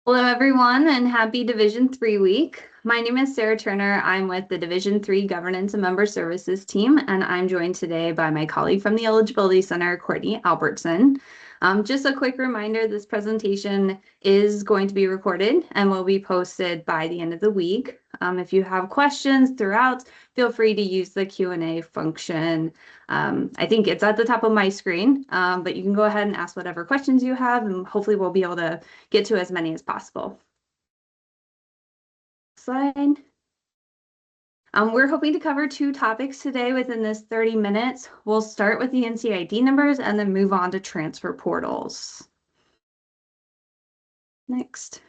Hello, everyone, and happy Division 3 week. My name is Sarah Turner. I'm with the Division 3 Governance and Member Services team, and I'm joined today by my colleague from the Eligibility Center, Courtney Albertson. Just a quick reminder, this presentation is going to be recorded and will be posted by the end of the week. If you have questions throughout, feel free to use the Q&A function. I think it's at the top of my screen, but you can go ahead and ask whatever questions you have, and hopefully we'll be able to get to as many as possible. Slide. We're hoping to cover two topics today within this 30 minutes. We'll start with the NCID numbers and then move on to transfer portals. Next.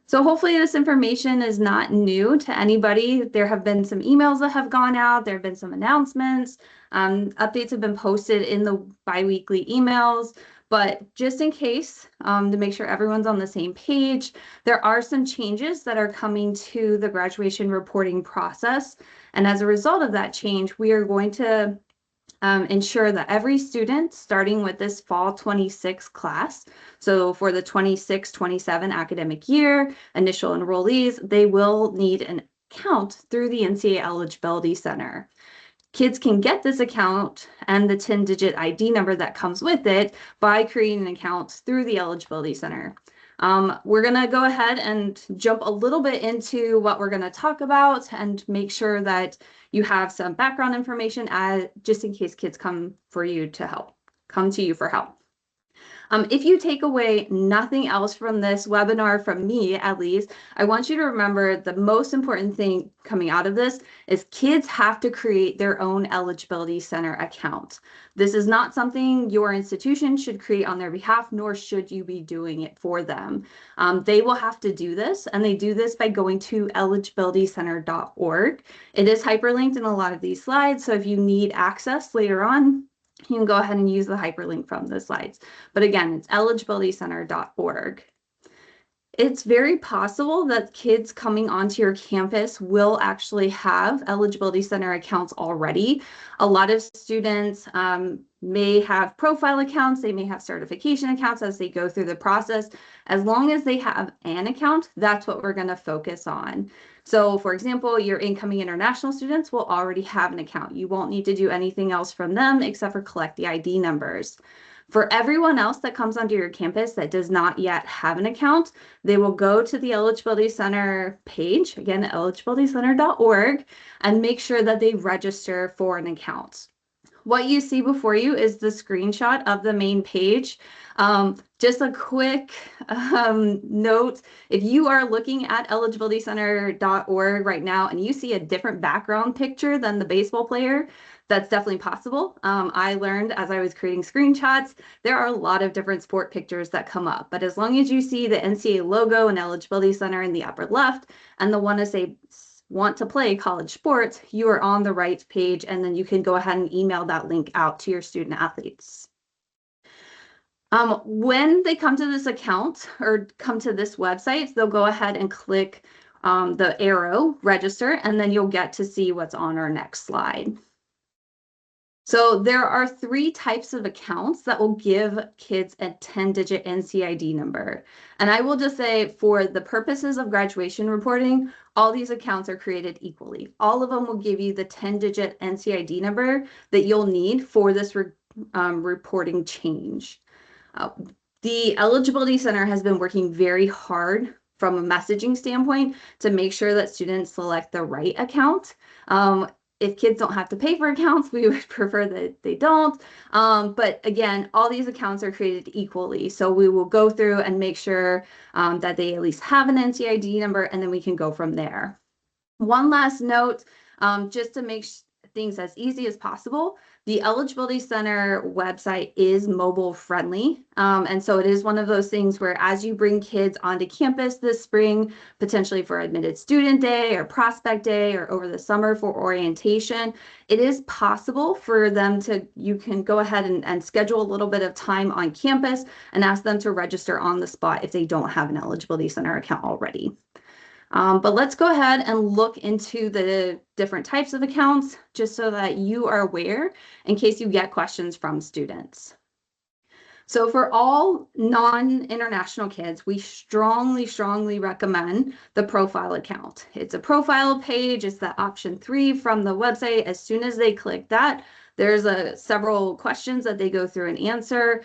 So hopefully this information is not new to anybody. There have been some emails that have gone out. There have been some announcements. Updates have been posted in the biweekly emails. But just in case, to make sure everyone's on the same page, there are some changes that are coming to the graduation reporting process. And as a result of that change, we are going to ensure that every student starting with this fall 26 class, so for the 26-27 academic year, initial enrollees, they will need an account through the NCAA Eligibility Center. Kids can get this account and the 10-digit ID number that comes with it by creating an account through the Eligibility Center. We're going to go ahead and jump a little bit into what we're going to talk about and make sure that you have some background information just in case kids come to you for help. If you take away nothing else from this webinar, from me at least, I want you to remember the most important thing coming out of this is kids have to create their own Eligibility Center account. This is not something your institution should create on their behalf, nor should you be doing it for them. They will have to do this, and they do this by going to eligibilitycenter.org. It is hyperlinked in a lot of these slides, so if you need access later on, you can go ahead and use the hyperlink from the slides. But again, it's eligibilitycenter.org. It's very possible that kids coming onto your campus will actually have Eligibility Center accounts already. A lot of students may have profile accounts, they may have certification accounts as they go through the process. As long as they have an account, that's what we're going to focus on. So for example, your incoming international students will already have an account. You won't need to do anything else from them except for collect the ID numbers. For everyone else that comes onto your campus that does not yet have an account, they will go to the Eligibility Center page, again, eligibilitycenter.org, and make sure that they register for an account. What you see before you is the screenshot of the main page. Just a quick note, if you are looking at eligibilitycenter.org right now and you see a different background picture than the baseball player, that's definitely possible. I learned as I was creating screenshots, there are a lot of different sport pictures that come up, but as long as you see the NCAA logo and Eligibility Center in the upper left and the one to say want to play college sports, you are on the right page, and then you can go ahead and email that link out to your student athletes. When they come to this account or come to this website, they'll go ahead and click the arrow, register, and then you'll get to see what's on our next slide. So there are three types of accounts that will give kids a 10-digit NCID number. And I will just say, for the purposes of graduation reporting, all these accounts are created equally. All of them will give you the 10-digit NCID number that you'll need for this reporting change. The Eligibility Center has been working very hard from a messaging standpoint to make sure that students select the right account. If kids don't have to pay for accounts, we would prefer that they don't. But again, all these accounts are created equally. So we will go through and make sure that they at least have an NCID number, and then we can go from there. One last note, just to make things as easy as possible, the Eligibility Center website is mobile friendly. And so it is one of those things where as you bring kids onto campus this spring, potentially for Admitted Student Day or Prospect Day or over the summer for orientation, it is possible for them you can go ahead and schedule a little bit of time on campus and ask them to register on the spot if they don't have an Eligibility Center account already. But let's go ahead and look into the different types of accounts just so that you are aware in case you get questions from students. So for all non-international kids, we strongly, strongly recommend the profile account. It's a profile page. It's the option 3 from the website. As soon as they click that, there's several questions that they go through and answer.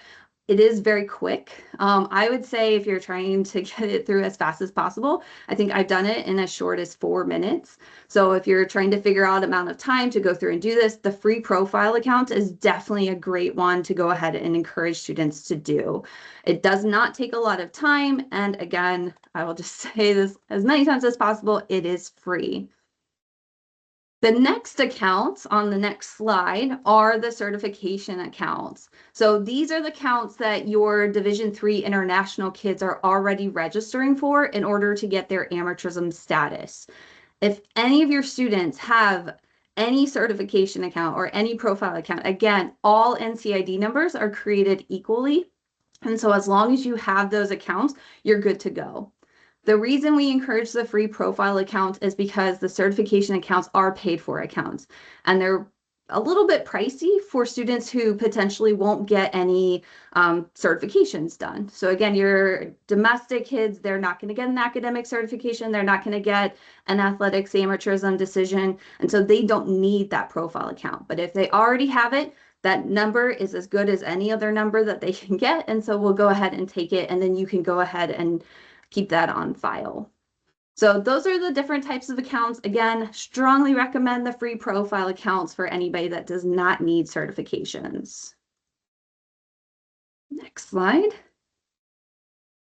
It is very quick. I would say if you're trying to get it through as fast as possible, I think I've done it in as short as 4 minutes. So if you're trying to figure out amount of time to go through and do this, the free profile account is definitely a great one to go ahead and encourage students to do. It does not take a lot of time. And again, I will just say this as many times as possible, it is free. The next accounts on the next slide are the certification accounts. So these are the accounts that your Division III international kids are already registering for in order to get their amateurism status. If any of your students have any certification account or any profile account, again, all NCID numbers are created equally. And so as long as you have those accounts, you're good to go. The reason we encourage the free profile account is because the certification accounts are paid for accounts, and they're a little bit pricey for students who potentially won't get any certifications done. So again, your domestic kids, they're not going to get an academic certification. They're not going to get an athletics amateurism decision. And so they don't need that profile account. But if they already have it, that number is as good as any other number that they can get. And so we'll go ahead and take it, and then you can go ahead and keep that on file. So those are the different types of accounts. Again, strongly recommend the free profile accounts for anybody that does not need certifications. Next slide.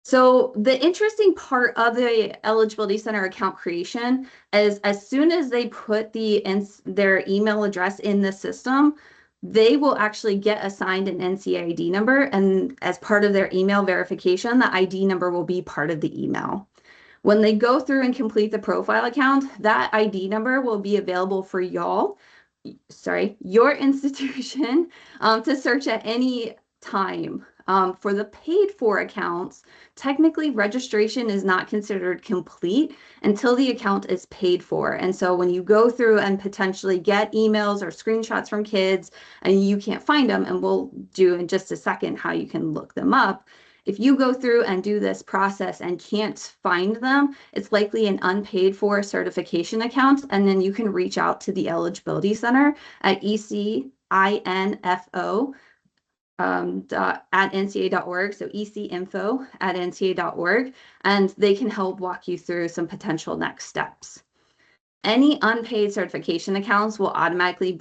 So the interesting part of the Eligibility Center account creation is as soon as they put their email address in the system, they will actually get assigned an NCID number, and as part of their email verification, the ID number will be part of the email. When they go through and complete the profile account, that ID number will be available for your institution to search at any time. For the paid for accounts, technically registration is not considered complete until the account is paid for. And so when you go through and potentially get emails or screenshots from kids and you can't find them, and we'll do in just a second how you can look them up, if you go through and do this process and can't find them, it's likely an unpaid for certification account, and then you can reach out to the Eligibility Center at ecinfo at nca.org, so ecinfo@nca.org, and they can help walk you through some potential next steps. Any unpaid certification accounts will automatically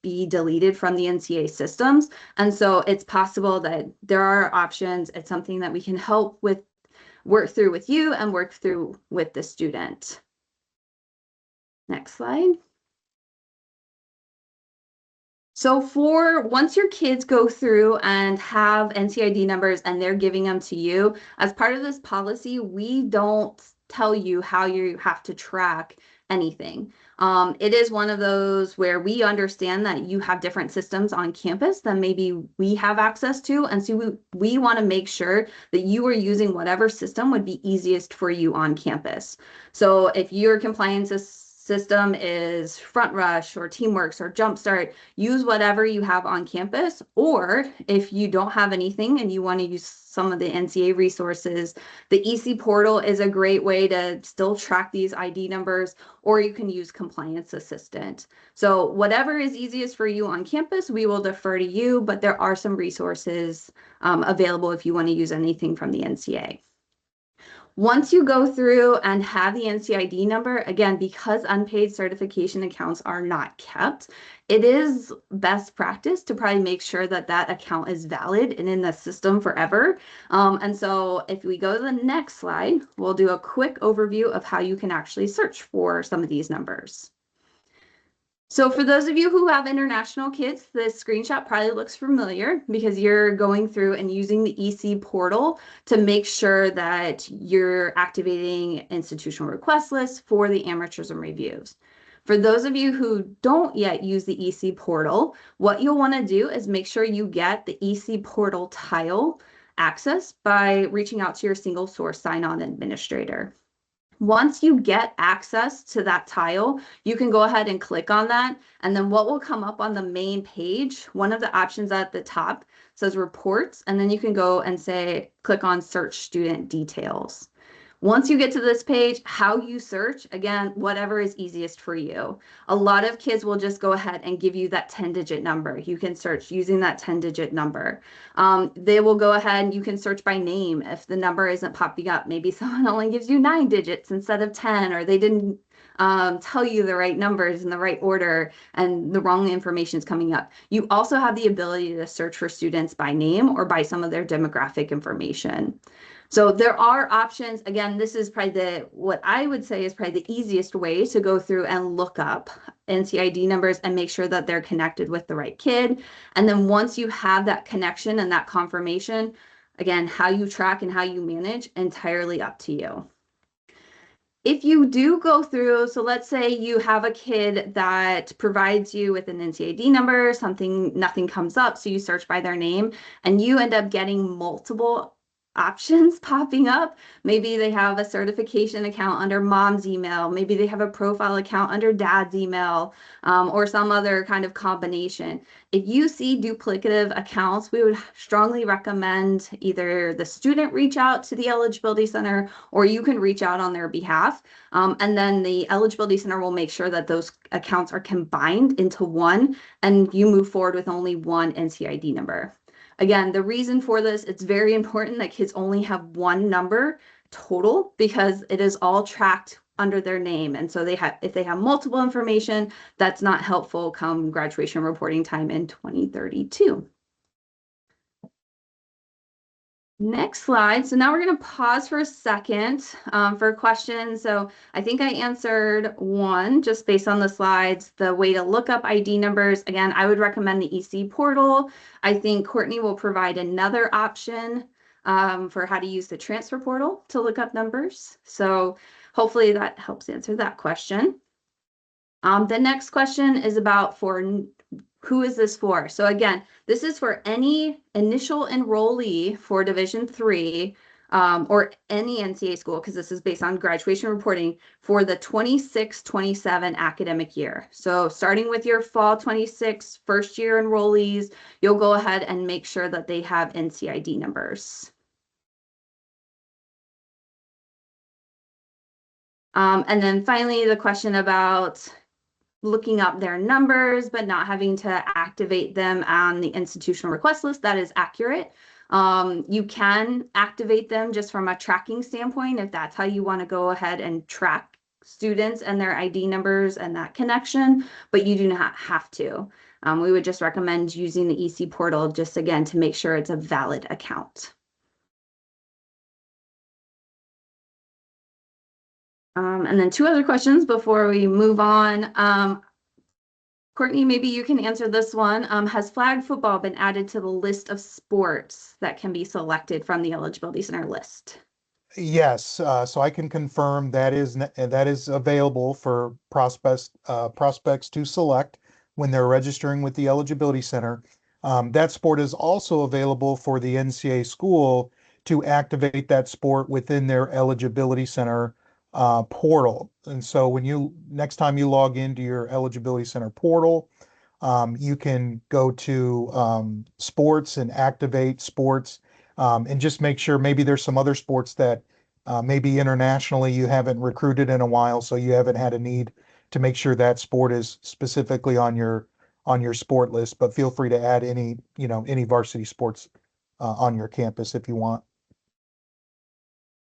be deleted from the NCAA systems, and so it's possible that there are options. It's something that we can help with, work through with you and work through with the student. Next slide. So once your kids go through and have NCID numbers and they're giving them to you, as part of this policy, we don't tell you how you have to track anything. It is one of those where we understand that you have different systems on campus than maybe we have access to. And so we want to make sure that you are using whatever system would be easiest for you on campus. So if your compliance system is Front Rush or Teamworks or Jumpstart, use whatever you have on campus. Or if you don't have anything and you want to use some of the NCAA resources, the EC portal is a great way to still track these ID numbers, or you can use Compliance Assistant. So whatever is easiest for you on campus, we will defer to you, but there are some resources available if you want to use anything from the NCAA. Once you go through and have the NCID number, again, because unpaid certification accounts are not kept, it is best practice to probably make sure that that account is valid and in the system forever. And so if we go to the next slide, we'll do a quick overview of how you can actually search for some of these numbers. So for those of you who have international kids, this screenshot probably looks familiar because you're going through and using the EC portal to make sure that you're activating institutional request lists for the amateurism reviews. For those of you who don't yet use the EC portal, what you'll want to do is make sure you get the EC portal tile access by reaching out to your single source sign-on administrator. Once you get access to that tile, you can go ahead and click on that. And then what will come up on the main page, one of the options at the top says reports, and then you can go and say, click on search student details. Once you get to this page, how you search, again, whatever is easiest for you. A lot of kids will just go ahead and give you that 10-digit number. You can search using that 10-digit number. They will go ahead and you can search by name if the number isn't popping up. Maybe someone only gives you 9 digits instead of 10, or they didn't tell you the right numbers in the right order and the wrong information is coming up. You also have the ability to search for students by name or by some of their demographic information. So there are options. Again, this is probably what I would say is probably the easiest way to go through and look up NCID numbers and make sure that they're connected with the right kid. And then once you have that connection and that confirmation, again, how you track and how you manage, entirely up to you. If you do go through, so let's say you have a kid that provides you with an NCID number, nothing comes up, so you search by their name and you end up getting multiple options popping up. Maybe they have a certification account under mom's email. Maybe they have a profile account under dad's email, or some other kind of combination. If you see duplicative accounts, we would strongly recommend either the student reach out to the eligibility center or you can reach out on their behalf. And then the eligibility center will make sure that those accounts are combined into one and you move forward with only one NCID number. Again, the reason for this, it's very important that kids only have one number total because it is all tracked under their name. And so if they have multiple information, that's not helpful come graduation reporting time in 2032. Next slide. So now we're going to pause for a second for questions. So I think I answered one just based on the slides, the way to look up ID numbers. Again, I would recommend the EC portal. I think Courtney will provide another option for how to use the transfer portal to look up numbers. So hopefully that helps answer that question. The next question is about who is this for? So again, this is for any initial enrollee for Division III or any NCAA school, because this is based on graduation reporting for the 26-27 academic year. So starting with your fall 26 first year enrollees, you'll go ahead and make sure that they have NCID numbers. And then finally, the question about looking up their numbers, but not having to activate them on the institutional request list. That is accurate. You can activate them just from a tracking standpoint if that's how you want to go ahead and track students and their ID numbers and that connection, but you do not have to. We would just recommend using the EC portal just again to make sure it's a valid account. And then 2 other questions before we move on. Courtney, maybe you can answer this one. Has flag football been added to the list of sports that can be selected from the eligibility center list? Yes, so I can confirm that is available for prospects to select when they're registering with the eligibility center. That sport is also available for the NCAA school to activate that sport within their eligibility center portal. And so next time you log into your eligibility center portal, you can go to sports and activate sports, and just make sure maybe there's some other sports that maybe internationally you haven't recruited in a while, so you haven't had a need to make sure that sport is specifically on your sport list. But feel free to add any varsity sports on your campus if you want.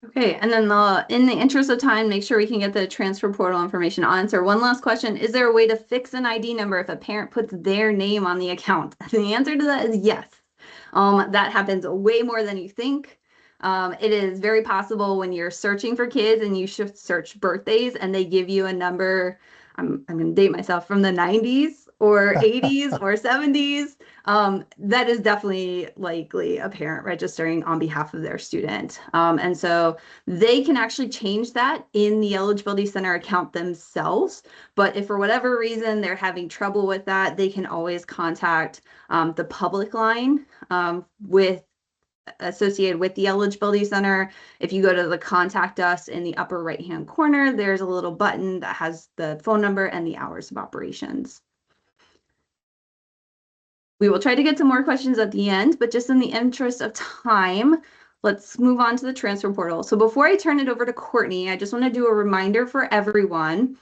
Okay, and then in the interest of time, make sure we can get the transfer portal information. I'll answer one last question. Is there a way to fix an ID number if a parent puts their name on the account? The answer to that is yes. That happens way more than you think. It is very possible when you're searching for kids and you should search birthdays and they give you a number, I'm going to date myself, from the 90s or 80s or 70s. That is definitely likely a parent registering on behalf of their student. And so they can actually change that in the eligibility center account themselves. But if for whatever reason they're having trouble with that, they can always contact the public line with associated with the Eligibility Center. If you go to the Contact Us in the upper right-hand corner, there's a little button that has the phone number and the hours of operations. We will try to get to more questions at the end, but just in the interest of time, let's move on to the transfer portal. So before I turn it over to Courtney, I just want to do a reminder for everyone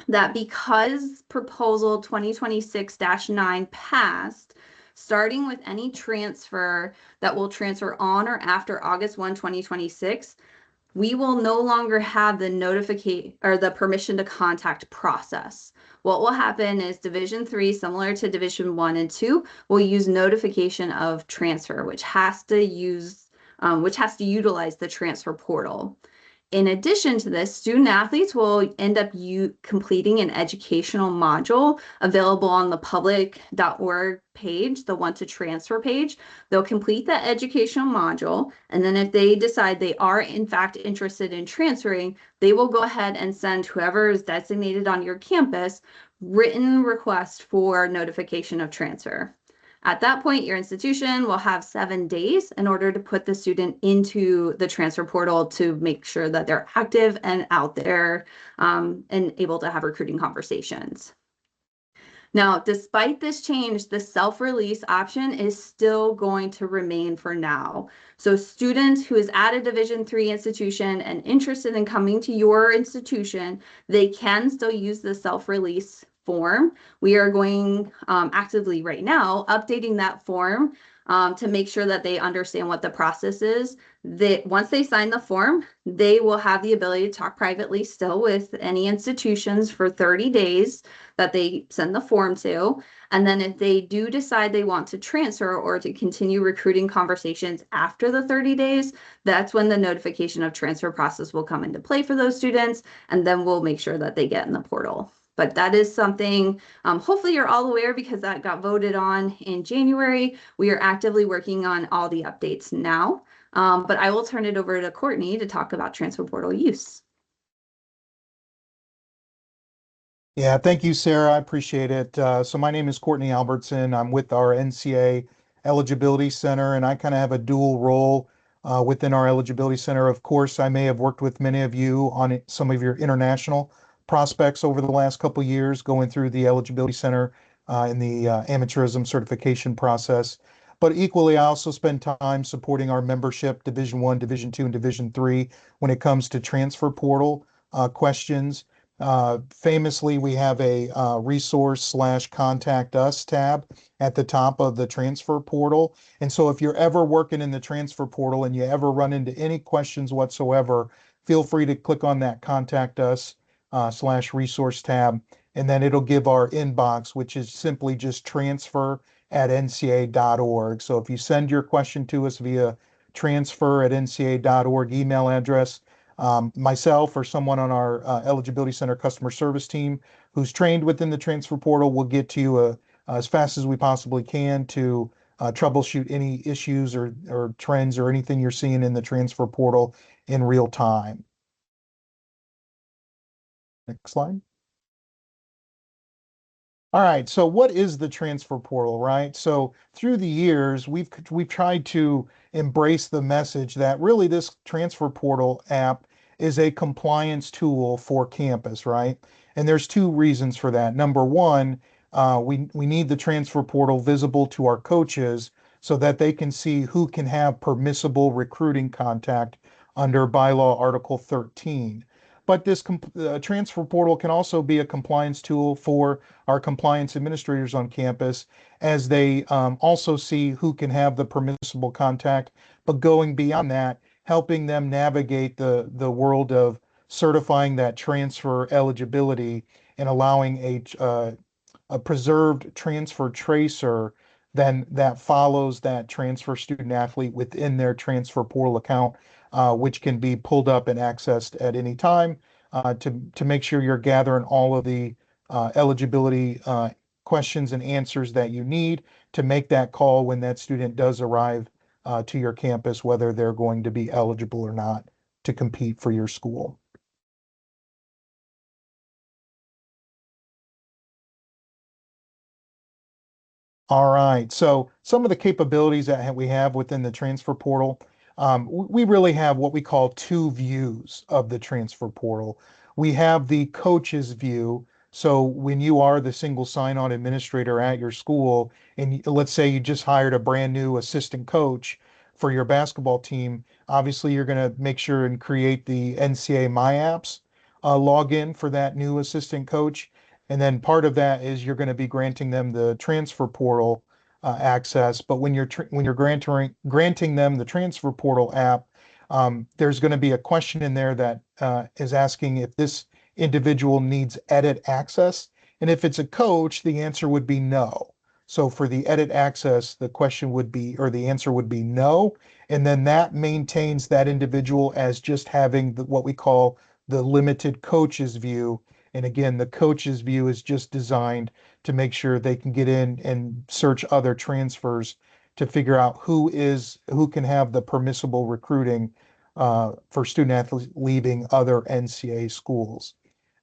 that because proposal 2026-9 passed, starting with any transfer that will transfer on or after August 1, 2026, we will no longer have the notification or the permission to contact process. What will happen is Division 3, similar to Division 1 and 2, will use notification of transfer, which has to utilize the transfer portal. In addition to this, student athletes will end up completing an educational module available on the public.org page, the Want to Transfer page. They'll complete that educational module, and then if they decide they are in fact interested in transferring, they will go ahead and send whoever is designated on your campus written request for notification of transfer. At that point, your institution will have 7 days in order to put the student into the transfer portal to make sure that they're active and out there and able to have recruiting conversations. Now, despite this change, the self-release option is still going to remain for now. So students who is at a Division 3 institution and interested in coming to your institution, they can still use the self-release form. We are going actively right now, updating that form to make sure that they understand what the process is. Once they sign the form, they will have the ability to talk privately still with any institutions for 30 days that they send the form to. And then if they do decide they want to transfer or to continue recruiting conversations after the 30 days, that's when the notification of transfer process will come into play for those students. And then we'll make sure that they get in the portal. But that is something, hopefully you're all aware because that got voted on in January. We are actively working on all the updates now. But I will turn it over to Courtney to talk about transfer portal use. Yeah, thank you, Sarah. I appreciate it. So my name is Courtney Albertson. I'm with our NCAA Eligibility Center, and I kind of have a dual role within our Eligibility Center. Of course, I may have worked with many of you on some of your international prospects over the last couple of years, going through the Eligibility Center in the amateurism certification process. But equally, I also spend time supporting our membership, Division 1, Division 2, and Division 3, when it comes to transfer portal questions. Famously, we have a resource/contact us tab at the top of the transfer portal. And so if you're ever working in the transfer portal and you ever run into any questions whatsoever, feel free to click on that contact us /resource tab, and then it'll give our inbox, which is simply just transfer@nca.org. So if you send your question to us via transfer@nca.org email address, myself or someone on our Eligibility Center customer service team who's trained within the transfer portal will get to you as fast as we possibly can to troubleshoot any issues or trends or anything you're seeing in the transfer portal in real time. Next slide. All right, so what is the transfer portal, right? So through the years, we've tried to embrace the message that really this transfer portal app is a compliance tool for campus, right? And there's two reasons for that. Number one, we need the transfer portal visible to our coaches so that they can see who can have permissible recruiting contact under bylaw Article 13. But this transfer portal can also be a compliance tool for our compliance administrators on campus as they also see who can have the permissible contact, but going beyond that, helping them navigate the world of certifying that transfer eligibility and allowing a preserved transfer tracer then that follows that transfer student athlete within their transfer portal account, which can be pulled up and accessed at any time to make sure you're gathering all of the eligibility questions and answers that you need to make that call when that student does arrive to your campus, whether they're going to be eligible or not to compete for your school. All right. So some of the capabilities that we have within the transfer portal, we really have what we call two views of the transfer portal. We have the coach's view. So when you are the single sign-on administrator at your school, and let's say you just hired a brand new assistant coach for your basketball team, obviously you're going to make sure and create the NCAA My Apps login for that new assistant coach. And then part of that is you're going to be granting them the transfer portal access. But when you're granting them the transfer portal app, there's going to be a question in there that is asking if this individual needs edit access. And if it's a coach, the answer would be no. So for the edit access, the question would be, or the answer would be no. And then that maintains that individual as just having what we call the limited coach's view. And again, the coach's view is just designed to make sure they can get in and search other transfers to figure out who can have the permissible recruiting for student athletes leaving other NCAA schools.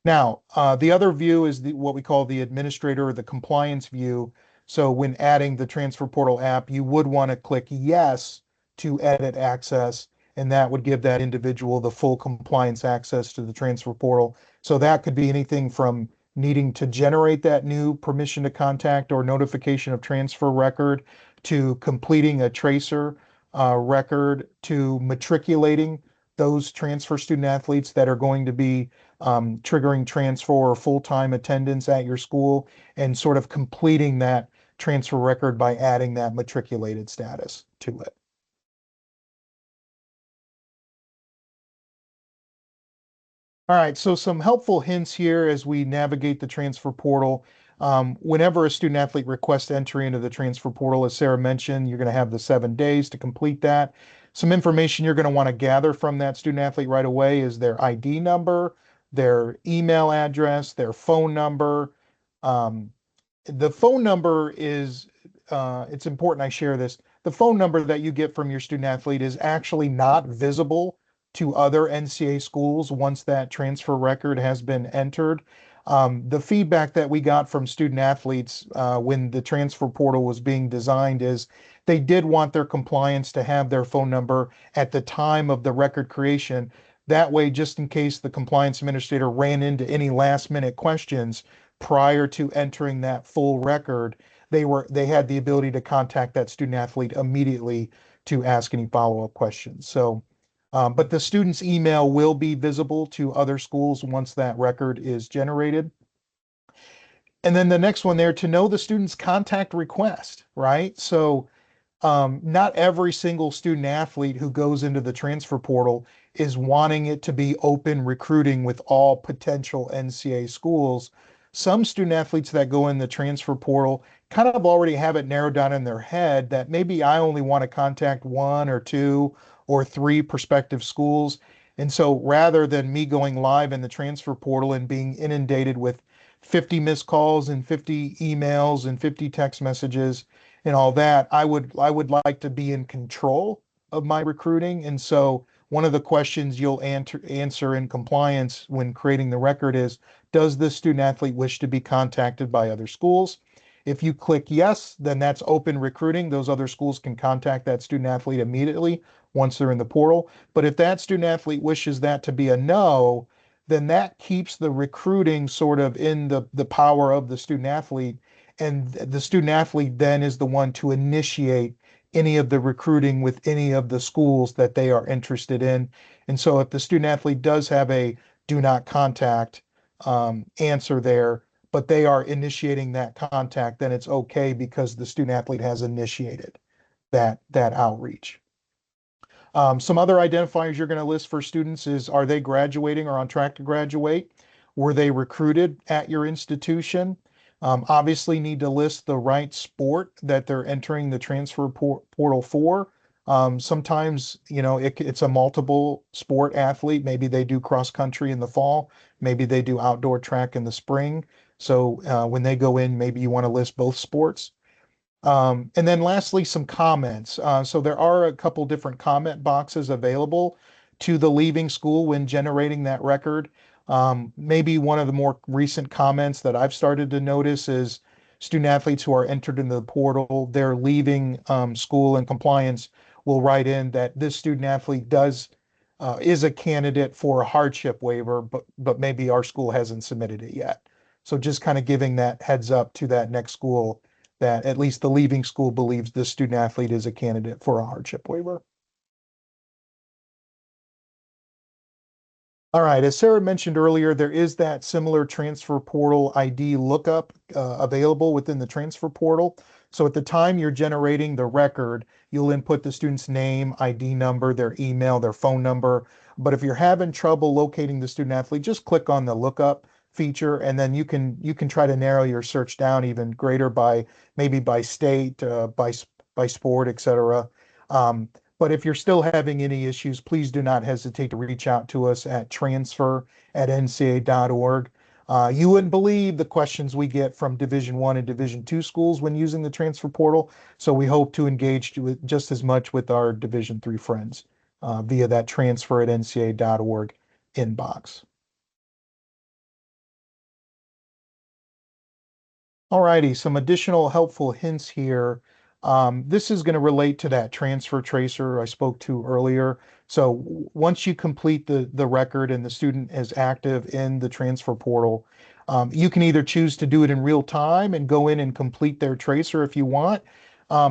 Now, the other view is what we call the administrator or the compliance view. So when adding the transfer portal app, you would want to click yes to edit access, and that would give that individual the full compliance access to the transfer portal. So that could be anything from needing to generate that new permission to contact or notification of transfer record to completing a tracer record to matriculating those transfer student athletes that are going to be triggering transfer or full-time attendance at your school and sort of completing that transfer record by adding that matriculated status to it. All right, so some helpful hints here as we navigate the transfer portal. Whenever a student athlete requests entry into the transfer portal, as Sarah mentioned, you're going to have the 7 days to complete that. Some information you're going to want to gather from that student athlete right away is their ID number, their email address, their phone number. Um, the phone number is, it's important I share this. The phone number that you get from your student athlete is actually not visible to other NCAA schools once that transfer record has been entered. The feedback that we got from student athletes when the transfer portal was being designed is they did want their compliance to have their phone number at the time of the record creation. That way, just in case the compliance administrator ran into any last minute questions prior to entering that full record, they had the ability to contact that student athlete immediately to ask any follow-up questions. So but the student's email will be visible to other schools once that record is generated. And then the next one there, to know the student's contact request, right? So not every single student athlete who goes into the transfer portal is wanting it to be open recruiting with all potential NCAA schools. Some student athletes that go in the transfer portal kind of already have it narrowed down in their head that maybe I only want to contact one or two or three prospective schools. And so rather than me going live in the transfer portal and being inundated with 50 missed calls and 50 emails and 50 text messages, and all that, I would like to be in control of my recruiting. And so one of the questions you'll answer in compliance when creating the record is, does this student athlete wish to be contacted by other schools? If you click yes, then that's open recruiting. Those other schools can contact that student athlete immediately once they're in the portal. But if that student athlete wishes that to be a no, then that keeps the recruiting sort of in the power of the student athlete, and the student athlete then is the one to initiate any of the recruiting with any of the schools that they are interested in. And so if the student athlete does have a do not contact answer there, but they are initiating that contact, then it's okay because the student athlete has initiated that outreach. Some other identifiers you're going to list for students is, are they graduating or on track to graduate? Were they recruited at your institution? Obviously need to list the right sport that they're entering the transfer portal for. Sometimes, it's a multiple sport athlete. Maybe they do cross country in the fall. Maybe they do outdoor track in the spring. So when they go in, maybe you want to list both sports. And then lastly, some comments. So there are a couple different comment boxes available to the leaving school when generating that record. Maybe one of the more recent comments that I've started to notice is student athletes who are entered into the portal, they're leaving school, and compliance will write in that this student athlete is a candidate for a hardship waiver, but maybe our school hasn't submitted it yet. So just kind of giving that heads up to that next school that at least the leaving school believes this student athlete is a candidate for a hardship waiver. All right, as Sarah mentioned earlier, there is that similar transfer portal ID lookup available within the transfer portal. So at the time you're generating the record, you'll input the student's name, ID number, their email, their phone number. But if you're having trouble locating the student athlete, just click on the lookup feature, and then you can try to narrow your search down even greater by maybe by state, by sport, etc. Um, but if you're still having any issues, please do not hesitate to reach out to us at transfer@ncaa.org. You wouldn't believe the questions we get from Division I and Division II schools when using the transfer portal. So we hope to engage with just as much with our Division III friends via that transfer@ncaa.org inbox. All righty, some additional helpful hints here. This is going to relate to that transfer tracer I spoke to earlier. So once you complete the record and the student is active in the transfer portal, you can either choose to do it in real time and go in and complete their tracer if you want.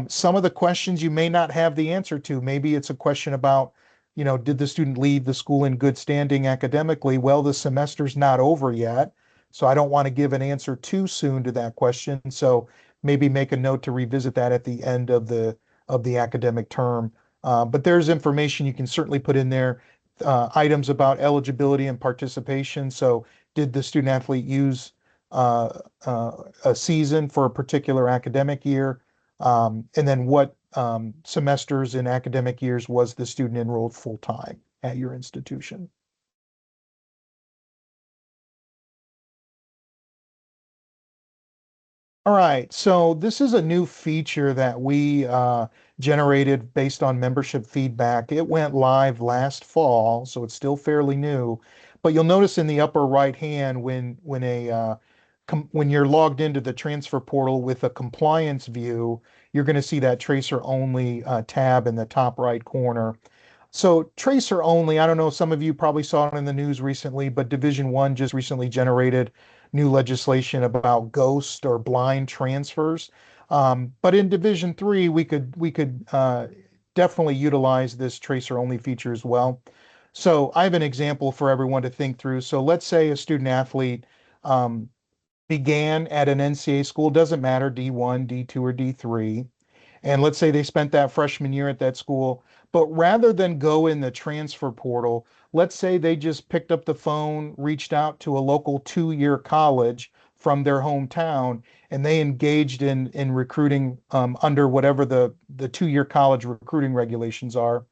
Some of the questions you may not have the answer to. Maybe it's a question about, did the student leave the school in good standing academically? Well, the semester's not over yet. So I don't want to give an answer too soon to that question. So maybe make a note to revisit that at the end of the academic term. But there's information you can certainly put in there, items about eligibility and participation. So did the student athlete use a season for a particular academic year? And then what semesters in academic years was the student enrolled full time at your institution? All right, so this is a new feature that we generated based on membership feedback. It went live last fall, so it's still fairly new. But you'll notice in the upper right hand when you're logged into the transfer portal with a compliance view, you're going to see that tracer only tab in the top right corner. So tracer only, I don't know, some of you probably saw it in the news recently, but Division I just recently generated new legislation about ghost or blind transfers. But in Division III, we could definitely utilize this tracer only feature as well. So I have an example for everyone to think through. So let's say a student athlete um, began at an NCAA school, doesn't matter, D1, D2, or D3. And let's say they spent that freshman year at that school, but rather than go in the transfer portal, let's say they just picked up the phone, reached out to a local 2-year college from their hometown, and they engaged in recruiting under whatever the 2-year college recruiting regulations are.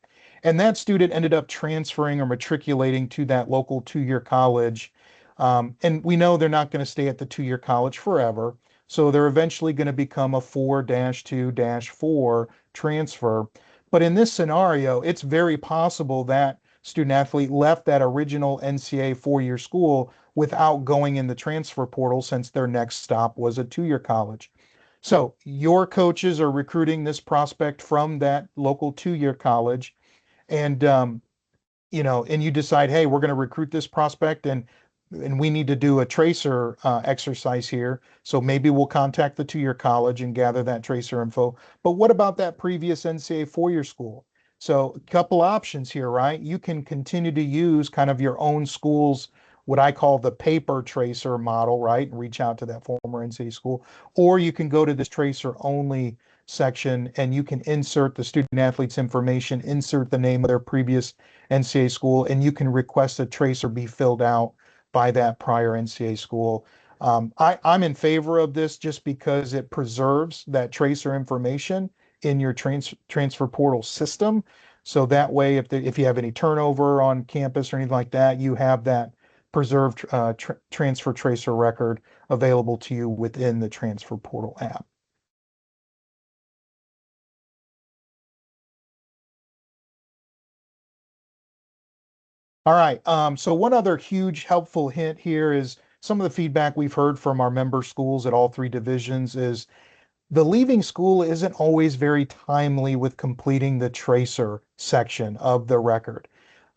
And that student ended up transferring or matriculating to that local 2-year college. And we know they're not going to stay at the 2-year college forever. So they're eventually going to become a 4-2-4 transfer. But in this scenario, it's very possible that student athlete left that original NCAA 4-year school without going in the transfer portal since their next stop was a 2-year college. So your coaches are recruiting this prospect from that local 2-year college. And and you decide, hey, we're going to recruit this prospect, and we need to do a tracer exercise here. So maybe we'll contact the 2-year college and gather that tracer info. But what about that previous NCAA 4-year school? So a couple options here, right? You can continue to use kind of your own school's what I call the paper tracer model, right? And reach out to that former NCAA school. Or you can go to this tracer only section and you can insert the student athlete's information, insert the name of their previous NCAA school, and you can request a tracer be filled out by that prior NCAA school. I'm in favor of this just because it preserves that tracer information in your transfer portal system. So that way, if you have any turnover on campus or anything like that, you have that preserved transfer tracer record available to you within the transfer portal app. All right. So one other huge helpful hint here is some of the feedback we've heard from our member schools at all three divisions is the leaving school isn't always very timely with completing the tracer section of the record.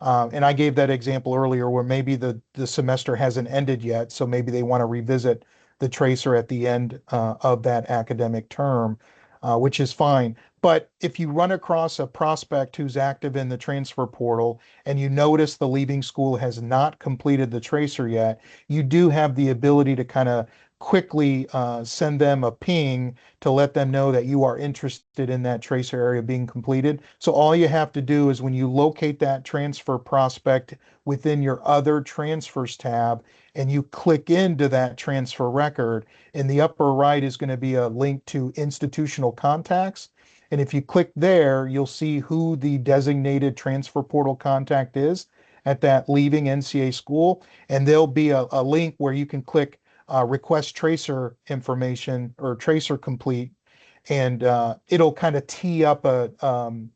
And I gave that example earlier where maybe the semester hasn't ended yet, so maybe they want to revisit the tracer at the end of that academic term, which is fine. But if you run across a prospect who's active in the transfer portal and you notice the leaving school has not completed the tracer yet, you do have the ability to kind of quickly send them a ping to let them know that you are interested in that tracer area being completed. So all you have to do is when you locate that transfer prospect within your other transfers tab and you click into that transfer record, in the upper right is going to be a link to institutional contacts. And if you click there, you'll see who the designated transfer portal contact is at that leaving NCAA school. And there'll be a link where you can click request tracer information or tracer complete, and it'll kind of tee up an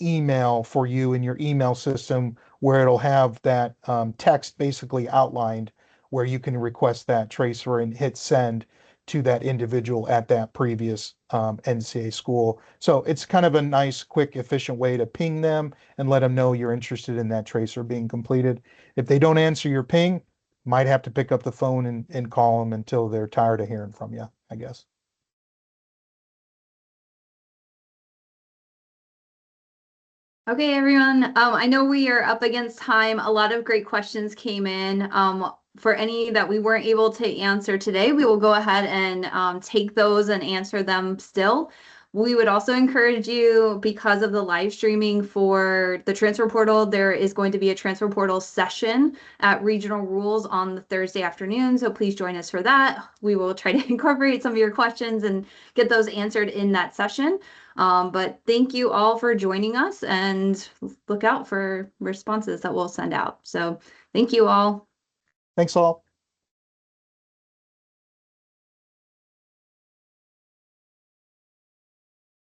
email for you in your email system where it'll have that text basically outlined where you can request that tracer and hit send to that individual at that previous NCAA school. So it's kind of a nice, quick, efficient way to ping them and let them know you're interested in that tracer being completed. If they don't answer your ping, might have to pick up the phone and call them until they're tired of hearing from you, I guess. Okay, everyone. I know we are up against time. A lot of great questions came in. For any that we weren't able to answer today, we will go ahead and take those and answer them still. We would also encourage you, because of the live streaming for the transfer portal, there is going to be a transfer portal session at Regional Rules on the Thursday afternoon. So please join us for that. We will try to incorporate some of your questions and get those answered in that session. But thank you all for joining us, and look out for responses that we'll send out. So thank you all. Thanks all.